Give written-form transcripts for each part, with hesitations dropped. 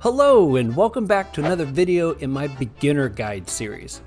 Hello and welcome back to another video in my beginner guide series.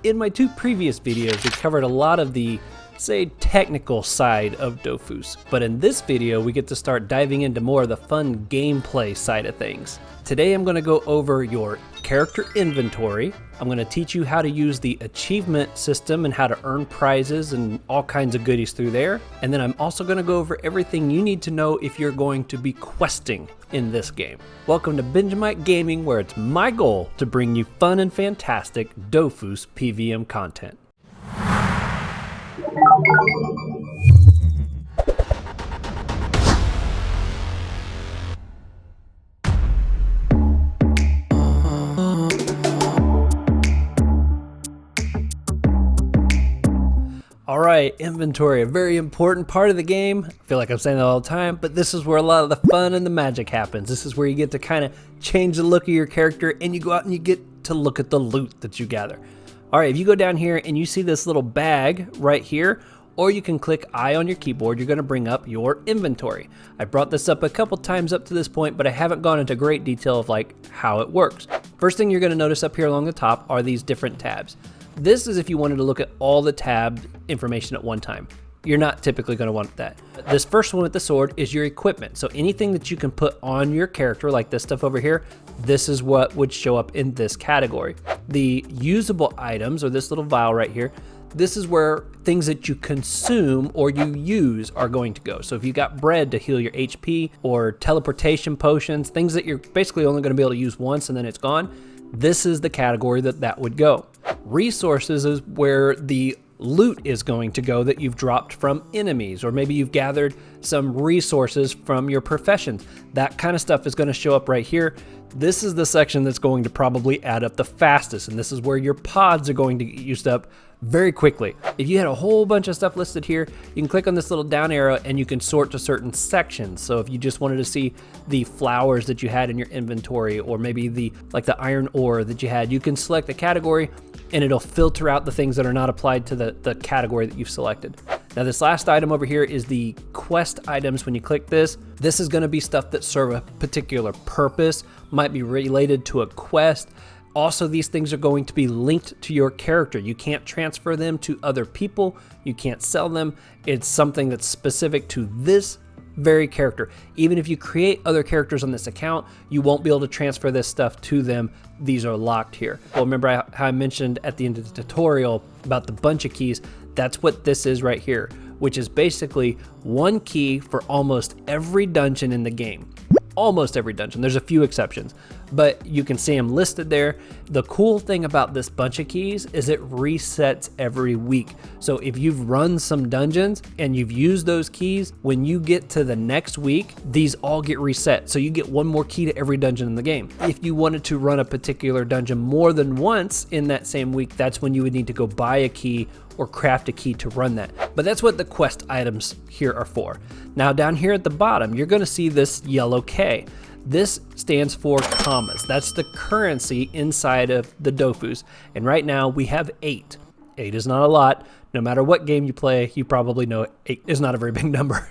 In my two previous videos we covered a lot of the, say, technical side of Dofus, but in this video we get to start diving into more of the fun gameplay side of things. Today I'm going to go over your character inventory. I'm going to teach you how to use the achievement system and how to earn prizes and all kinds of goodies through there. And then I'm also going to go over everything you need to know if you're going to be questing in this game. Welcome to Benjamight Gaming, where it's my goal to bring you fun and fantastic Dofus PVM content. Alright, inventory, a very important part of the game. I feel like I'm saying that all the time, but this is where a lot of the fun and the magic happens. This is where you get to kind of change the look of your character and you go out and you get to look at the loot that you gather. Alright, if you go down here and you see this little bag right here, or you can click I on your keyboard, you're going to bring up your inventory. I brought this up a couple times up to this point, but I haven't gone into great detail of like how it works. First thing you're going to notice up here along the top are these different tabs. This is if you wanted to look at all the tabbed information at one time. You're not typically going to want that. This first one with the sword is your equipment. So anything that you can put on your character, like this stuff over here, this is what would show up in this category. The usable items, or this little vial right here, this is where things that you consume or you use are going to go. So if you got bread to heal your HP or teleportation potions, things that you're basically only going to be able to use once and then it's gone, this is the category that would go. Resources is where the loot is going to go that you've dropped from enemies, or maybe you've gathered some resources from your professions. That kind of stuff is going to show up right here. This is the section that's going to probably add up the fastest, and this is where your pods are going to get used up very quickly. If you had a whole bunch of stuff listed here, you can click on this little down arrow and you can sort to certain sections. So if you just wanted to see the flowers that you had in your inventory, or maybe the iron ore that you had, you can select the category and it'll filter out the things that are not applied to the category that you've selected. Now this last item over here is the quest items. When you click this is going to be stuff that serve a particular purpose, might be related to a quest. Also, these things are going to be linked to your character. You can't transfer them to other people. You can't sell them. It's something that's specific to this very character. Even if you create other characters on this account, you won't be able to transfer this stuff to them. These are locked here. Well, remember how I mentioned at the end of the tutorial about the bunch of keys? That's what this is right here, which is basically one key for almost every dungeon in the game. Almost every dungeon. There's a few exceptions, but you can see them listed there. The cool thing about this bunch of keys is it resets every week. So if you've run some dungeons and you've used those keys, when you get to the next week, these all get reset. So you get one more key to every dungeon in the game. If you wanted to run a particular dungeon more than once in that same week, that's when you would need to go buy a key or craft a key to run that. But that's what the quest items here are for. Now down here at the bottom, you're going to see this yellow K. This stands for commas. That's the currency inside of the Dofus. And right now we have 8. 8 is not a lot. No matter what game you play, you probably know 8 is not a very big number.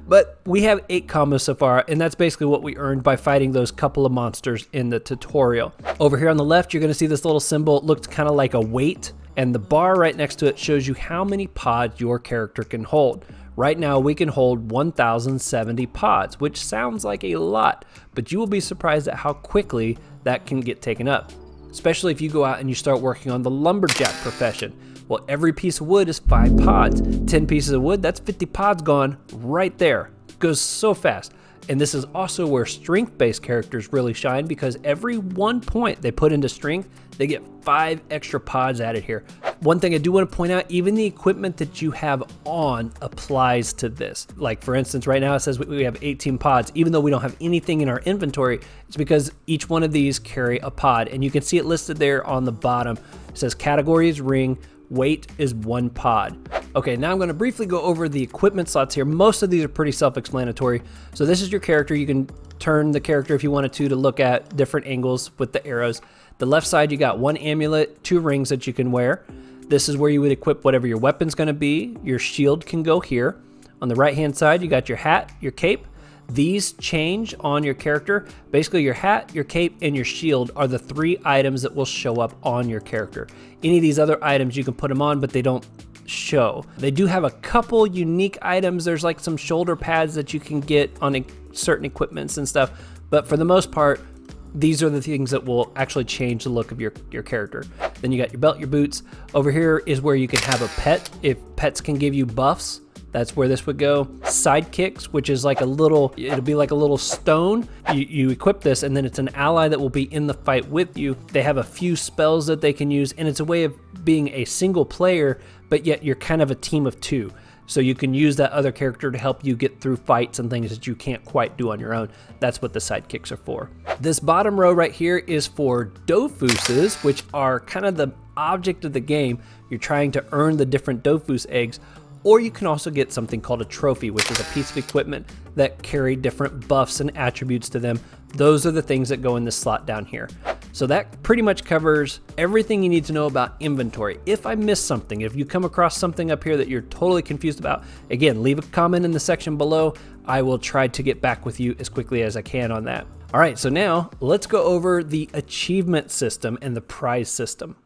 But we have 8 commas so far, and that's basically what we earned by fighting those couple of monsters in the tutorial. Over here on the left, you're going to see this little symbol. It looks kind of like a weight, and the bar right next to it shows you how many pods your character can hold. Right now we can hold 1,070 pods, which sounds like a lot, but you will be surprised at how quickly that can get taken up, especially if you go out and you start working on the lumberjack profession. Well, every piece of wood is 5 pods. 10 pieces of wood, that's 50 pods gone right there. It goes so fast. And this is also where strength-based characters really shine, because every 1 point they put into strength, they get 5 extra pods added here. One thing I do want to point out, even the equipment that you have on applies to this. Like for instance, right now it says we have 18 pods. Even though we don't have anything in our inventory, it's because each one of these carry a pod. And you can see it listed there on the bottom. It says category is ring, weight is 1 pod. Okay, now I'm going to briefly go over the equipment slots here. Most of these are pretty self-explanatory. So this is your character. You can turn the character if you wanted to look at different angles with the arrows. The left side, you got 1 amulet, 2 rings that you can wear. This is where you would equip whatever your weapon's going to be. Your shield can go here. On the right hand side, you got your hat, your cape. These change on your character. Basically, your hat, your cape, and your shield are the 3 items that will show up on your character. Any of these other items, you can put them on, but they don't show. They do have a couple unique items. There's like some shoulder pads that you can get on certain equipments and stuff, but for the most part, these are the things that will actually change the look of your character. Then you got your belt, your boots. Over here is where you can have a pet. If pets can give you buffs, that's where this would go. Sidekicks, which is like it'll be like a little stone. You equip this, and then it's an ally that will be in the fight with you. They have a few spells that they can use, and it's a way of being a single player, but yet you're kind of a team of 2. So you can use that other character to help you get through fights and things that you can't quite do on your own. That's what the sidekicks are for. This bottom row right here is for Dofuses, which are kind of the object of the game. You're trying to earn the different Dofus eggs, or you can also get something called a trophy, which is a piece of equipment that carry different buffs and attributes to them. Those are the things that go in this slot down here. So that pretty much covers everything you need to know about inventory. If I missed something, if you come across something up here that you're totally confused about, again, leave a comment in the section below. I will try to get back with you as quickly as I can on that. All right, so now let's go over the achievement system and the prize system.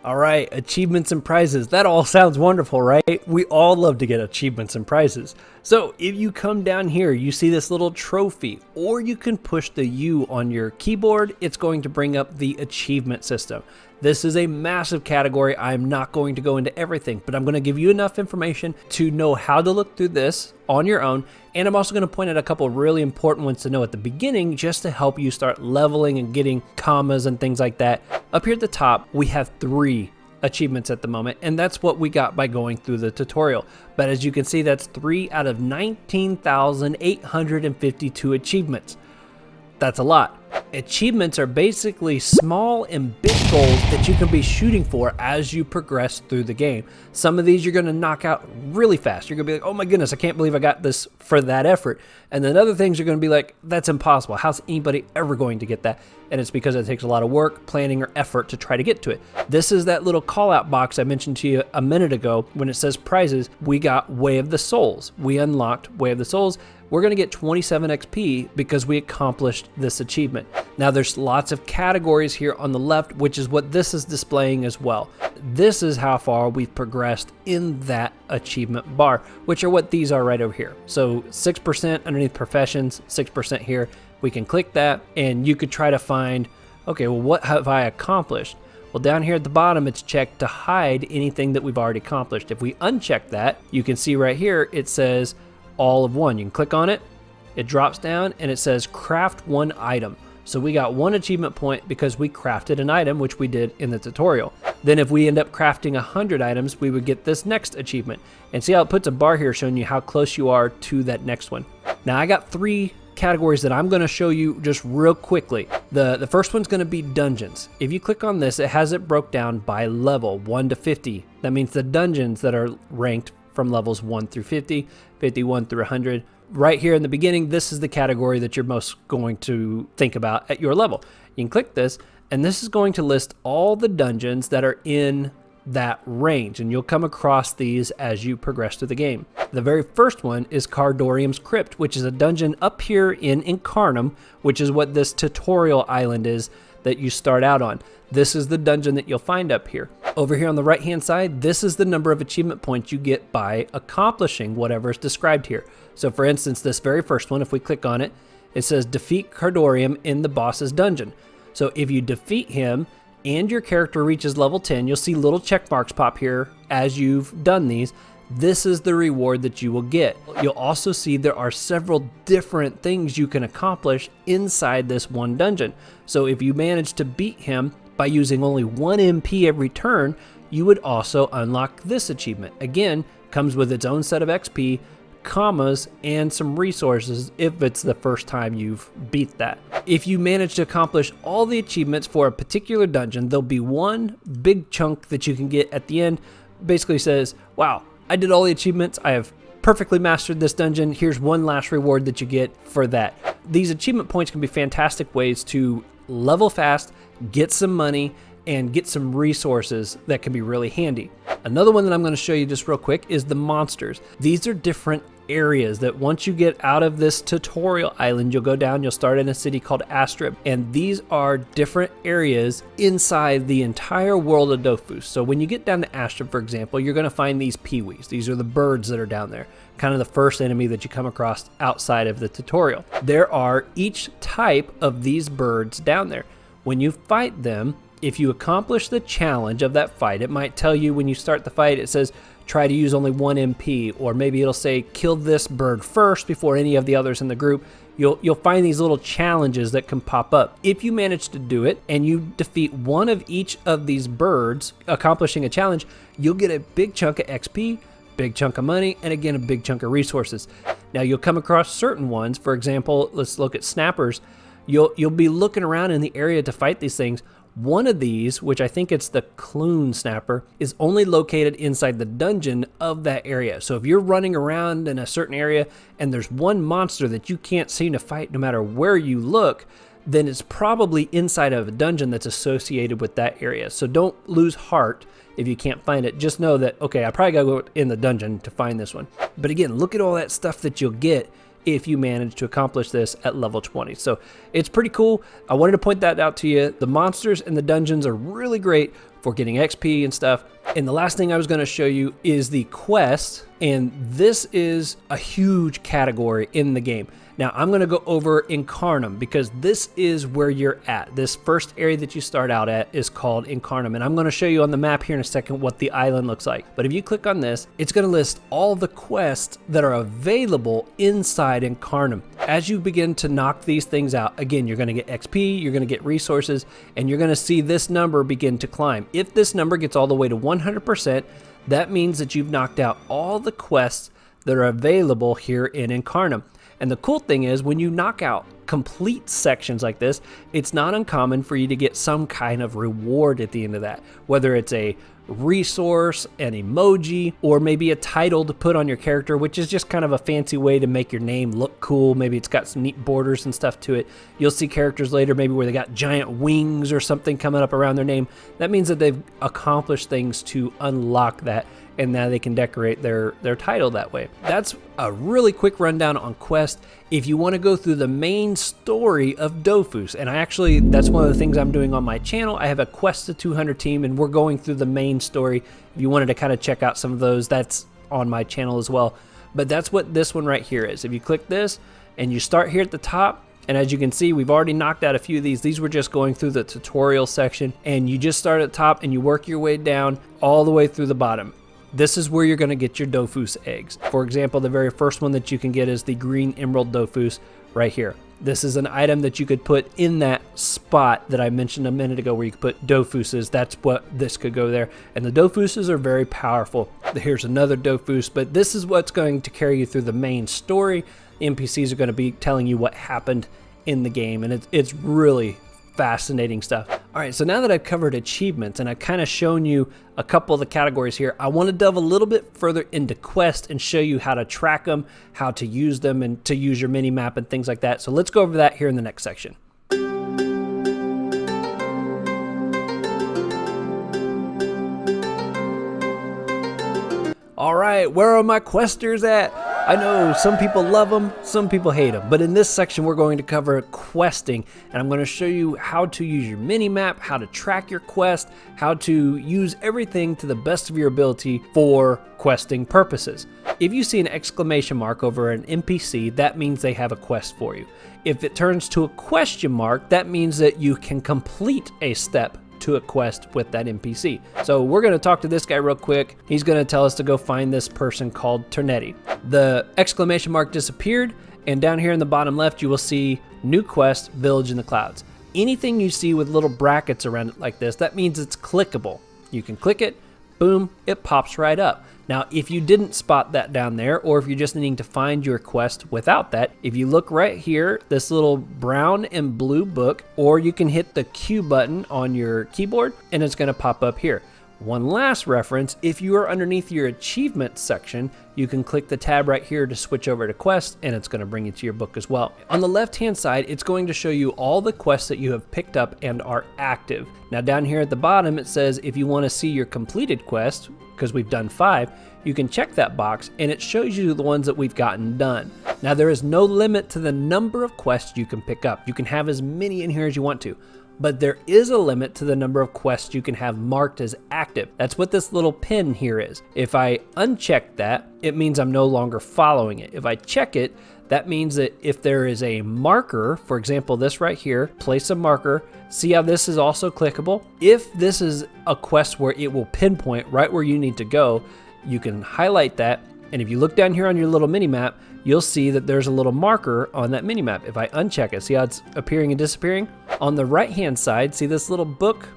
All right, achievements and prizes. That all sounds wonderful, right? We all love to get achievements and prizes. So if you come down here, you see this little trophy, or you can push the U on your keyboard. It's going to bring up the achievement system. This is a massive category. I'm not going to go into everything, but I'm going to give you enough information to know how to look through this on your own. And I'm also going to point out a couple really important ones to know at the beginning, just to help you start leveling and getting commas and things like that. Up here at the top, we have 3 achievements at the moment, and that's what we got by going through the tutorial. But as you can see, that's 3 out of 19,852 achievements. That's a lot. Achievements are basically small and big goals that you can be shooting for as you progress through the game. Some of these you're going to knock out really fast. You're going to be like, oh my goodness, I can't believe I got this for that effort. And then other things you're going to be like, that's impossible. How's anybody ever going to get that? And it's because it takes a lot of work, planning, or effort to try to get to it. This is that little call out box I mentioned to you a minute ago when it says prizes. We got Way of the Souls. We unlocked Way of the Souls. We're going to get 27 XP because we accomplished this achievement. Now there's lots of categories here on the left, which is what this is displaying as well. This is how far we've progressed in that achievement bar, which are what these are right over here. So 6% underneath professions, 6% here. We can click that and you could try to find, okay, well, what have I accomplished? Well, down here at the bottom, it's checked to hide anything that we've already accomplished. If we uncheck that, you can see right here, it says all of 1. You can click on it, it drops down and it says craft 1 item. So we got 1 achievement point because we crafted an item, which we did in the tutorial. Then if we end up crafting 100 items, we would get this next achievement. And see how it puts a bar here showing you how close you are to that next one. Now I got 3 categories that I'm going to show you just real quickly. The first one's going to be dungeons. If you click on this, it has it broke down by level 1 to 50. That means the dungeons that are ranked from levels 1 through 50, 51 through 100. Right here in the beginning, this is the category that you're most going to think about at your level. You can click this, and this is going to list all the dungeons that are in that range, and you'll come across these as you progress through the game. The very first one is Cardorium's Crypt, which is a dungeon up here in Incarnum, which is what this tutorial island is that you start out on. This is the dungeon that you'll find up here. Over here on the right hand side, this is the number of achievement points you get by accomplishing whatever is described here. So for instance, this very first one, if we click on it, it says defeat Cardorium in the boss's dungeon. So if you defeat him and your character reaches level 10, you'll see little check marks pop here as you've done these. This is the reward that you will get. You'll also see there are several different things you can accomplish inside this one dungeon. So if you manage to beat him by using only 1 MP every turn, you would also unlock this achievement. Again, comes with its own set of XP, commas, and some resources if it's the first time you've beat that. If you manage to accomplish all the achievements for a particular dungeon, there'll be one big chunk that you can get at the end. Basically says, wow, I did all the achievements, I have perfectly mastered this dungeon, here's one last reward that you get for that. These achievement points can be fantastic ways to level fast, get some money, and get some resources that can be really handy. Another one that I'm going to show you just real quick is the monsters. These are different areas that once you get out of this tutorial island, you'll go down, you'll start in a city called Astrib, and these are different areas inside the entire world of Dofus. So when you get down to Astrib, for example, you're going to find these peewees. These are the birds that are down there, kind of the first enemy that you come across outside of the tutorial. There are each type of these birds down there. When you fight them, if you accomplish the challenge of that fight, it might tell you when you start the fight, it says try to use only 1 MP, or maybe it'll say kill this bird first before any of the others in the group. You'll find these little challenges that can pop up. If you manage to do it and you defeat one of each of these birds, accomplishing a challenge, you'll get a big chunk of XP, big chunk of money, and again, a big chunk of resources. Now you'll come across certain ones. For example, let's look at snappers. You'll be looking around in the area to fight these things. One of these, which I think it's the Clune Snapper, is only located inside the dungeon of that area. So if you're running around in a certain area and there's one monster that you can't seem to fight no matter where you look, then it's probably inside of a dungeon that's associated with that area. So don't lose heart if you can't find it. Just know that, okay, I probably gotta go in the dungeon to find this one. But again, look at all that stuff that you'll get if you manage to accomplish this at level 20. So it's pretty cool. I wanted to point that out to you. The monsters and the dungeons are really great for getting XP and stuff. And the last thing I was going to show you is the quest, and this is a huge category in the game. Now I'm going to go over Incarnum because this is where you're at. This first area that you start out at is called Incarnum, and I'm going to show you on the map here in a second what the island looks like. But if you click on this, it's going to list all the quests that are available inside Incarnum. As you begin to knock these things out, again, you're going to get XP, you're going to get resources, and you're going to see this number begin to climb. If this number gets all the way to 100%, that means that you've knocked out all the quests that are available here in Incarnum. And the cool thing is when you knock out complete sections like this, it's not uncommon for you to get some kind of reward at the end of that, whether it's a resource, an emoji, or maybe a title to put on your character, which is just kind of a fancy way to make your name look cool. Maybe it's got some neat borders and stuff to it. You'll see characters later maybe where they got giant wings or something coming up around their name. That means that they've accomplished things to unlock that, and now they can decorate their title that way. That's a really quick rundown on quest. If you want to go through the main story of Dofus, and that's one of the things I'm doing on my channel. I have a Quest to 200 team, and we're going through the main story. If you wanted to kind of check out some of those, that's on my channel as well. But that's what this one right here is. If you click this and you start here at the top, and as you can see, we've already knocked out a few of these. These were just going through the tutorial section, and you just start at the top and you work your way down all the way through the bottom. This is where you're going to get your Dofus eggs. For example, the very first one that you can get is the green emerald Dofus right here. This is an item that you could put in that spot that I mentioned a minute ago where you could put Dofuses. That's what this could go there. And the Dofuses are very powerful. Here's another Dofus, but this is what's going to carry you through the main story. The NPCs are going to be telling you what happened in the game, and it's really fascinating stuff. All right, so now that I've covered achievements and I've kind of shown you a couple of the categories here, I want to delve a little bit further into quests and show you how to track them, how to use them, and to use your mini map and things like that. So let's go over that here in the next section. All right, where are my questers at? I know some people love them, some people hate them, but in this section we're going to cover questing, and I'm going to show you how to use your mini map, how to track your quest, how to use everything to the best of your ability for questing purposes. If you see an exclamation mark over an NPC, that means they have a quest for you. If it turns to a question mark, that means that you can complete a step to a quest with that NPC. So we're going to talk to this guy real quick. He's going to tell us to go find this person called Ternetti. The exclamation mark disappeared, and down here in the bottom left you will see new quest, Village in the Clouds. Anything you see with little brackets around it like this, that means it's clickable. You can click it, boom, it pops right up. Now, if you didn't spot that down there, or if you're just needing to find your quest without that, if you look right here, this little brown and blue book, or you can hit the Q button on your keyboard and it's going to pop up here. One last reference, if you are underneath your achievements section, you can click the tab right here to switch over to quests, and it's going to bring you to your book as well. On the left hand side, it's going to show you all the quests that you have picked up and are active. Now down here at the bottom, it says if you want to see your completed quest, because we've done 5, you can check that box and it shows you the ones that we've gotten done. Now there is no limit to the number of quests you can pick up. You can have as many in here as you want to. But there is a limit to the number of quests you can have marked as active. That's what this little pin here is. If I uncheck that, it means I'm no longer following it. If I check it, that means that if there is a marker, for example, this right here, place a marker, see how this is also clickable? If this is a quest where it will pinpoint right where you need to go, you can highlight that. And if you look down here on your little mini map, you'll see that there's a little marker on that mini map. If I uncheck it, see how it's appearing and disappearing? On the right hand side, see this little book?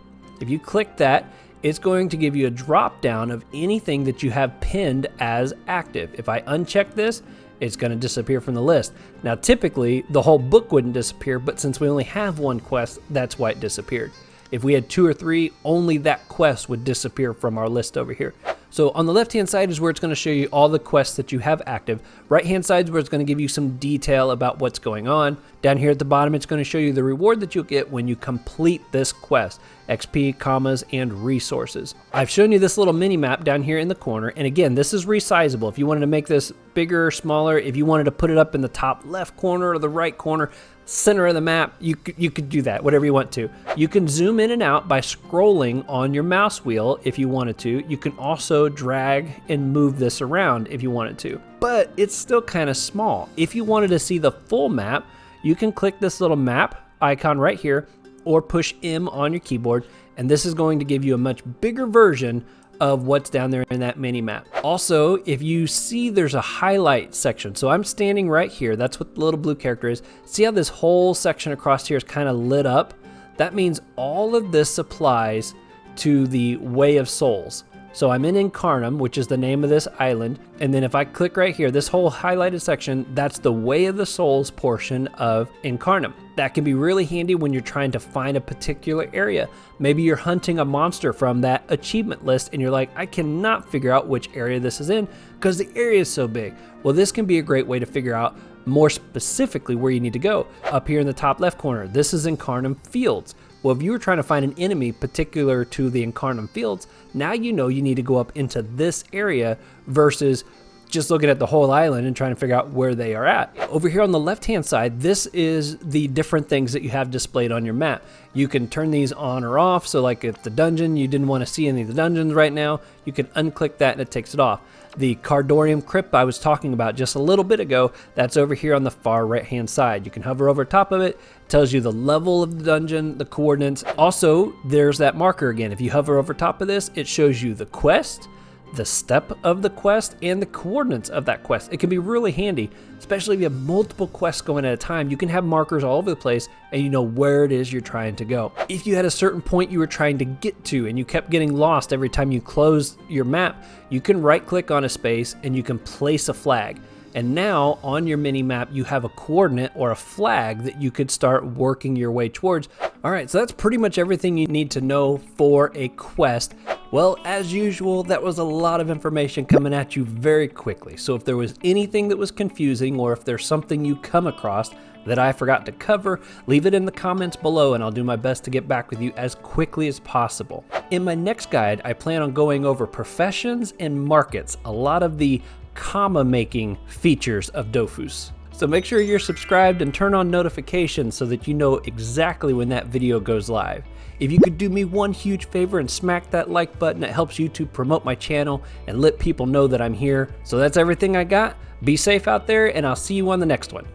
If you click that, it's going to give you a drop down of anything that you have pinned as active. If I uncheck this, it's going to disappear from the list. Now typically the whole book wouldn't disappear, but since we only have one quest, that's why it disappeared. If we had 2 or 3, only that quest would disappear from our list over here. So on the left hand side is where it's going to show you all the quests that you have active. Right hand side is where it's going to give you some detail about what's going on. Down here at the bottom, it's going to show you the reward that you'll get when you complete this quest. XP, commas, and resources. I've shown you this little mini map down here in the corner. And again, this is resizable. If you wanted to make this bigger or smaller, if you wanted to put it up in the top left corner or the right corner, center of the map, you could do that, whatever you want to. You can zoom in and out by scrolling on your mouse wheel if you wanted to. You can also drag and move this around if you wanted to, but it's still kind of small. If you wanted to see the full map, you can click this little map icon right here or push M on your keyboard, and this is going to give you a much bigger version of what's down there in that mini map. Also, if you see there's a highlight section, so I'm standing right here, that's what the little blue character is. See how this whole section across here is kind of lit up? That means all of this applies to the Way of Souls. So I'm in Incarnum, which is the name of this island, and then if I click right here, this whole highlighted section, that's the Way of the Souls portion of Incarnum. That can be really handy when you're trying to find a particular area. Maybe you're hunting a monster from that achievement list and you're like, I cannot figure out which area this is in because the area is so big. Well, this can be a great way to figure out more specifically where you need to go. Up here in the top left corner, this is Incarnum Fields. Well, if you were trying to find an enemy particular to the Incarnum Fields, now you know you need to go up into this area versus just looking at the whole island and trying to figure out where they are at. Over here on the left-hand side, this is the different things that you have displayed on your map. You can turn these on or off, so like if the dungeon, you didn't want to see any of the dungeons right now, you can unclick that and it takes it off. The Cardorium Crypt I was talking about just a little bit ago, that's over here on the far right-hand side. You can hover over top of it, it tells you the level of the dungeon, the coordinates. Also, there's that marker again. If you hover over top of this, it shows you the quest, the step of the quest, and the coordinates of that quest. It can be really handy, especially if you have multiple quests going at a time. You can have markers all over the place and you know where it is you're trying to go. If you had a certain point you were trying to get to and you kept getting lost every time you closed your map, you can right click on a space and you can place a flag. And now on your mini map, you have a coordinate or a flag that you could start working your way towards. All right, so that's pretty much everything you need to know for a quest. Well, as usual, that was a lot of information coming at you very quickly. So if there was anything that was confusing or if there's something you come across that I forgot to cover, leave it in the comments below and I'll do my best to get back with you as quickly as possible. In my next guide, I plan on going over professions and markets, a lot of the comma making features of Dofus. So make sure you're subscribed and turn on notifications so that you know exactly when that video goes live. If you could do me one huge favor and smack that like button, it helps YouTube promote my channel and let people know that I'm here. So that's everything I got. Be safe out there and I'll see you on the next one.